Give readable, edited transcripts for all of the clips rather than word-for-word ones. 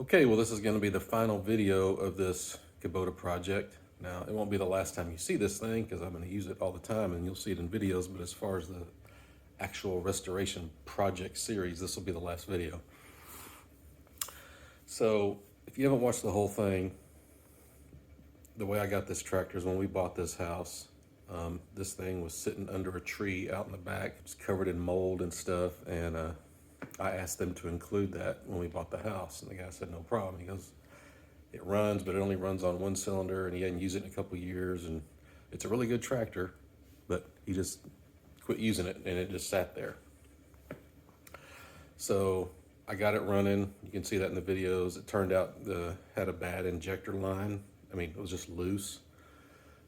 Okay, well, this is going to be the final video of this Kubota project. Now, it won't be the last time you see this thing because I'm going to use it all the time and you'll see it in videos, but as far as the actual restoration project series, this will be the last video. So, if you haven't watched the whole thing, the way I got this tractor is when we bought this house. This thing was sitting under a tree out in the back. It was covered in mold and stuff, and I asked them to include that when we bought the house, and the guy said no problem. He goes, it runs, but it only runs on one cylinder, and he hadn't used it in a couple of years, and it's a really good tractor, but he just quit using it, and it just sat there. So I got it running. You can see that in the videos. It turned out had a bad injector line. I mean, it was just loose.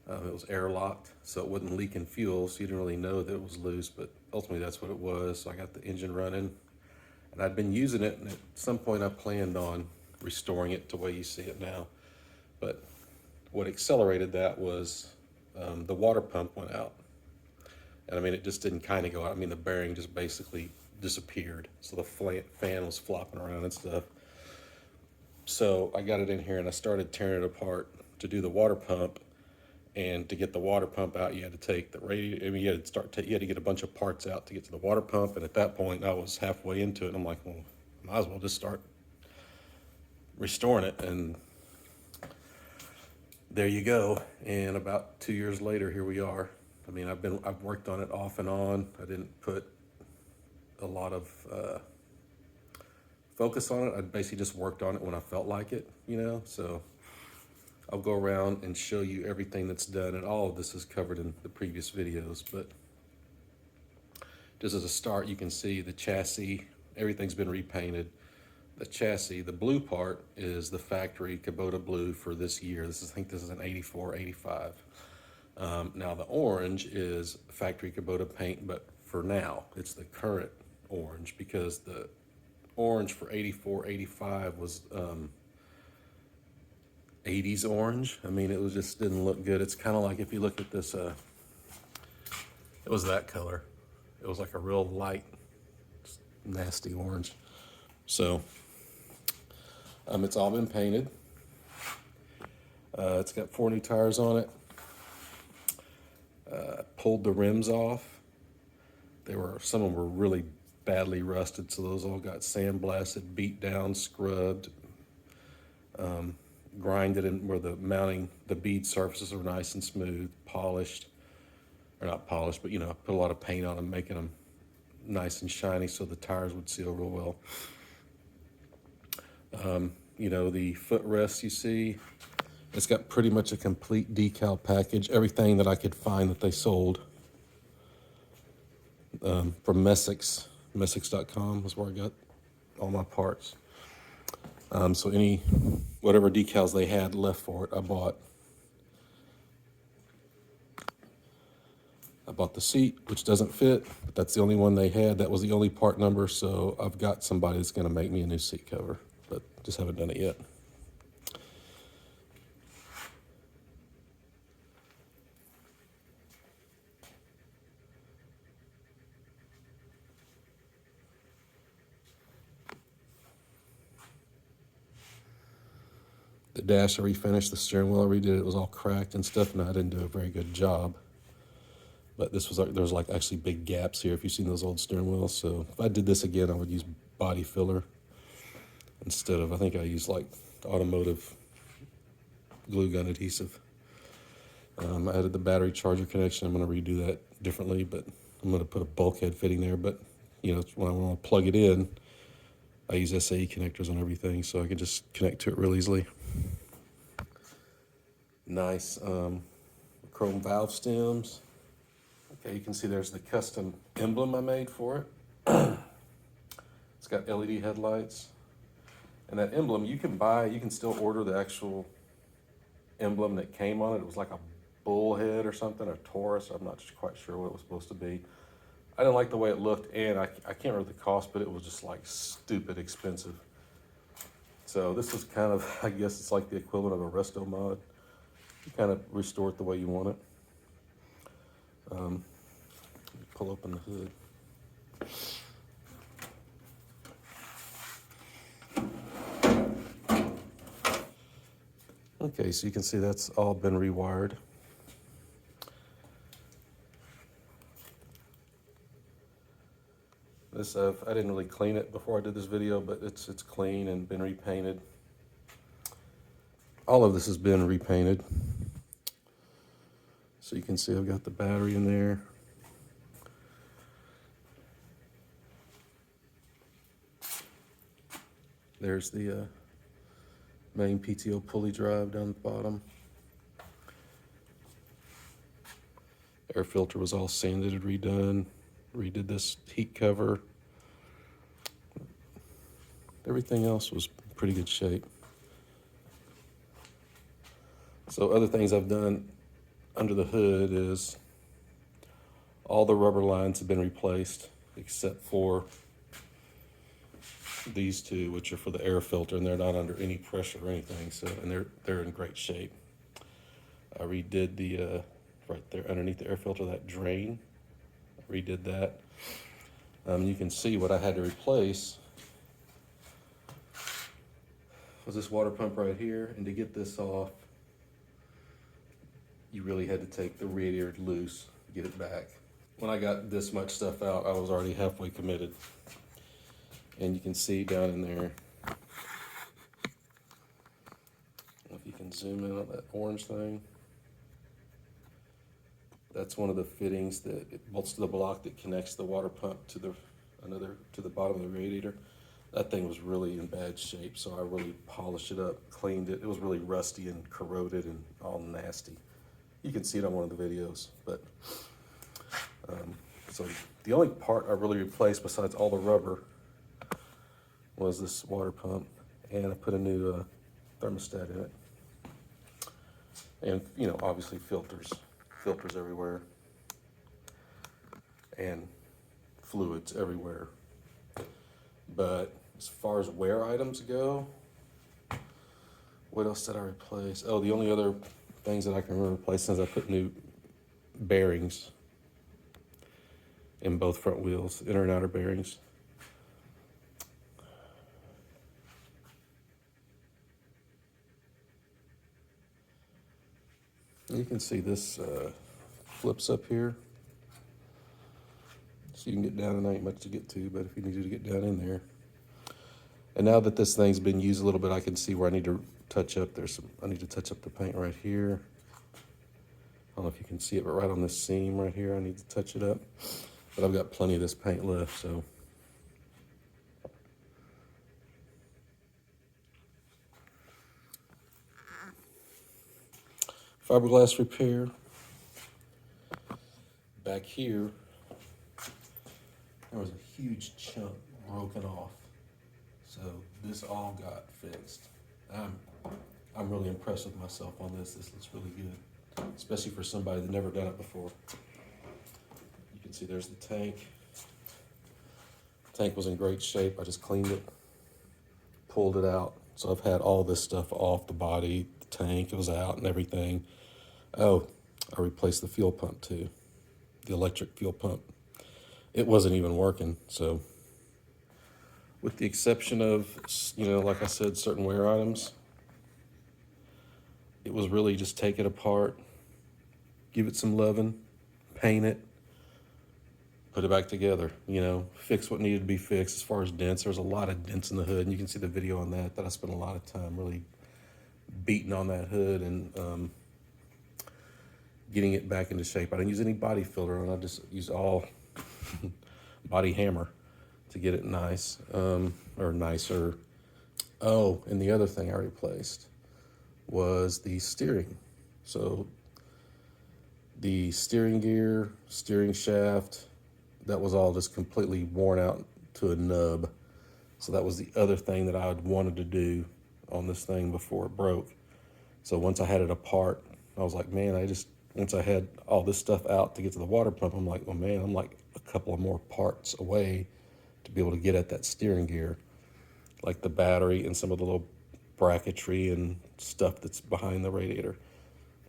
It was airlocked, so it wasn't leaking fuel, so you didn't really know that it was loose, but ultimately that's what it was. So I got the engine running, and I'd been using it, and at some point I planned on restoring it to the way you see it now. But what accelerated that was the water pump went out. And I mean, it just didn't kind of go out. I mean, the bearing just basically disappeared. So the fan was flopping around and stuff. So I got it in here and I started tearing it apart to do the water pump. And to get the water pump out, you had to take the radiator. I mean, you had to get a bunch of parts out to get to the water pump. And at that point, I was halfway into it. And I'm like, well, might as well just start restoring it. And there you go. And about 2 years later, here we are. I mean, I've worked on it off and on. I didn't put a lot of focus on it. I basically just worked on it when I felt like it, you know. So I'll go around and show you everything that's done, and all of this is covered in the previous videos. But just as a start, you can see the chassis, everything's been repainted. The chassis, the blue part is the factory Kubota blue for this year. I think this is an 84, 85. Now the orange is factory Kubota paint, but for now, it's the current orange, because the orange for 84, 85 was 80s orange. I mean, it just didn't look good. It's kind of like if you look at this, it was that color. It was like a real light, nasty orange. So it's all been painted. It's got 4 new tires on it. Pulled the rims off. Some of them were really badly rusted, so those all got sandblasted, beat down, scrubbed, grinded in where the bead surfaces are nice and smooth, polished, or not polished, but you know, put a lot of paint on them, making them nice and shiny so the tires would seal real well. You know, the footrest you see, it's got pretty much a complete decal package, everything that I could find that they sold from Messick's. Messick's.com is where I got all my parts. So whatever decals they had left for it, I bought. I bought the seat, which doesn't fit, but that's the only one they had. That was the only part number, so I've got somebody that's going to make me a new seat cover, but just haven't done it yet. The dash I refinished, the steering wheel I redid, it was all cracked and stuff, and I didn't do a very good job. But this was there was like actually big gaps here if you've seen those old steering wheels. So if I did this again, I would use body filler instead of, I think I used like automotive glue gun adhesive. I added the battery charger connection. I'm going to redo that differently, but I'm going to put a bulkhead fitting there. But you know, when I want to plug it in, I use SAE connectors on everything, so I can just connect to it real easily. Nice chrome valve stems. Okay, you can see there's the custom emblem I made for it. It's got LED headlights. And that emblem you can still order the actual emblem that came on it. It was like a bullhead or something, a Taurus. I'm not quite sure what it was supposed to be. I didn't like the way it looked, and I can't remember the cost, but it was just like stupid expensive. So this was kind of, I guess it's like the equivalent of a resto mod. You kind of restore it the way you want it. Pull open the hood. Okay, so you can see that's all been rewired. This I didn't really clean it before I did this video, but it's clean and been repainted. All of this has been repainted. So you can see I've got the battery in there. There's the main PTO pulley drive down the bottom. Air filter was all sanded and redone. Redid this heat cover. Everything else was pretty good shape. So other things I've done under the hood is all the rubber lines have been replaced except for these two, which are for the air filter, and they're not under any pressure or anything. So, and they're in great shape. I redid the right there underneath the air filter, that drain. I redid that. You can see what I had to replace was this water pump right here, and to get this off, you really had to take the radiator loose, get it back. When I got this much stuff out, I was already halfway committed. And you can see down in there, if you can zoom in on that orange thing, that's one of the fittings that it bolts to the block that connects the water pump to the bottom of the radiator. That thing was really in bad shape, so I really polished it up, cleaned it. It was really rusty and corroded and all nasty. You can see it on one of the videos, but so the only part I really replaced besides all the rubber was this water pump, and I put a new thermostat in it. And, you know, obviously filters everywhere, and fluids everywhere. But as far as wear items go, what else did I replace? Oh, the only other things that I can remember replacing is I put new bearings in both front wheels, inner and outer bearings. You can see this flips up here, so you can get down, and there ain't much to get to, but if you needed to get down in there. And now that this thing's been used a little bit, I can see where I need to touch up. I need to touch up the paint right here. I don't know if you can see it, but right on this seam right here, I need to touch it up. But I've got plenty of this paint left, so. Fiberglass repair. Back here, there was a huge chunk broken off. So this all got fixed. I'm really impressed with myself on this. This looks really good, especially for somebody that never done it before. You can see there's the tank. The tank was in great shape. I just cleaned it, pulled it out. So I've had all this stuff off the body. The tank, it was out and everything. Oh, I replaced the fuel pump too, the electric fuel pump. It wasn't even working, so with the exception of, you know, like I said, certain wear items, it was really just take it apart, give it some loving, paint it, put it back together, you know, fix what needed to be fixed. As far as dents, there's a lot of dents in the hood, and you can see the video on that I spent a lot of time really beating on that hood and getting it back into shape. I didn't use any body filter on it. I just used all body hammer to get it nice, or nicer. Oh, and the other thing I replaced was the steering. So the steering gear, steering shaft, that was all just completely worn out to a nub. So that was the other thing that I had wanted to do on this thing before it broke. So once I had it apart, I was like, man, once I had all this stuff out to get to the water pump, I'm like, well, man, I'm like a couple of more parts away to be able to get at that steering gear, like the battery and some of the little bracketry and stuff that's behind the radiator,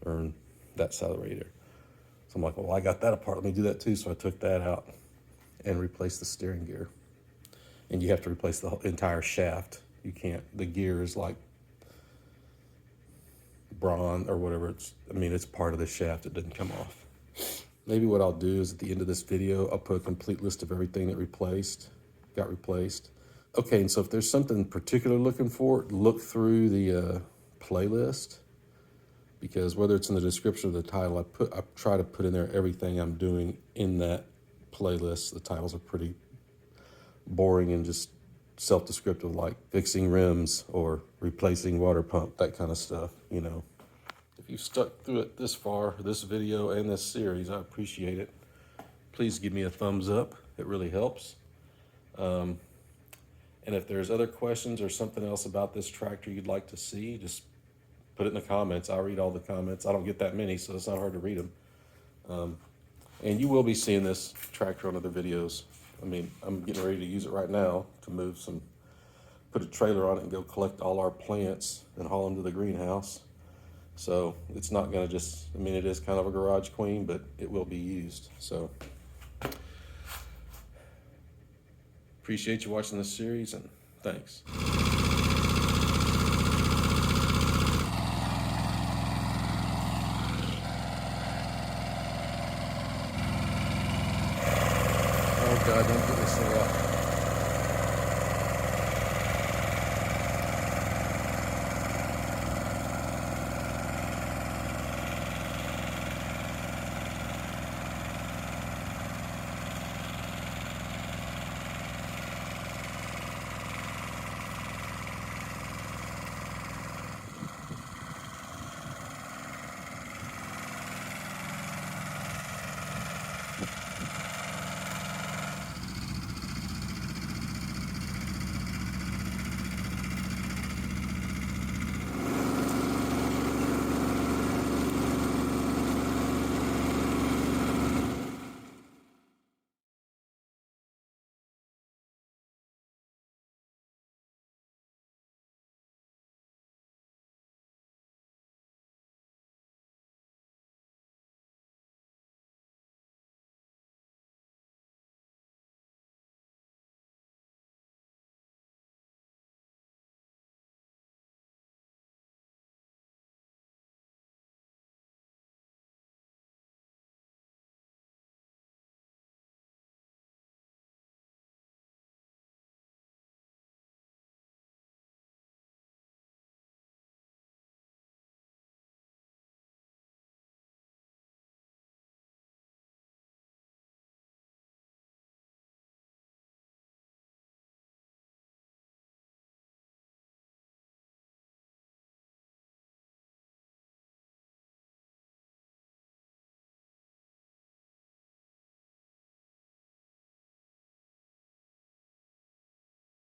or that side of the radiator. So I'm like, well, I got that apart. Let me do that too. So I took that out and replaced the steering gear. And you have to replace the entire shaft. You can't, the gear is like, bronze or whatever. It's part of the shaft. It didn't come off. Maybe what I'll do is at the end of this video, I'll put a complete list of everything that got replaced. Okay, and so if there's something particular looking for, look through the playlist, because whether it's in the description or the title, I try to put in there everything I'm doing in that playlist. The titles are pretty boring and just self-descriptive, like fixing rims or replacing water pump, that kind of stuff, you know. If you've stuck through it this far, this video and this series, I appreciate it. Please give me a thumbs up. It really helps. And if there's other questions or something else about this tractor you'd like to see, just put it in the comments. I read all the comments. I don't get that many, so it's not hard to read them. And you will be seeing this tractor on other videos. I'm getting ready to use it right now to put a trailer on it and go collect all our plants and haul them to the greenhouse. So it's not gonna just, it is kind of a garage queen, but it will be used. So appreciate you watching this series, and thanks.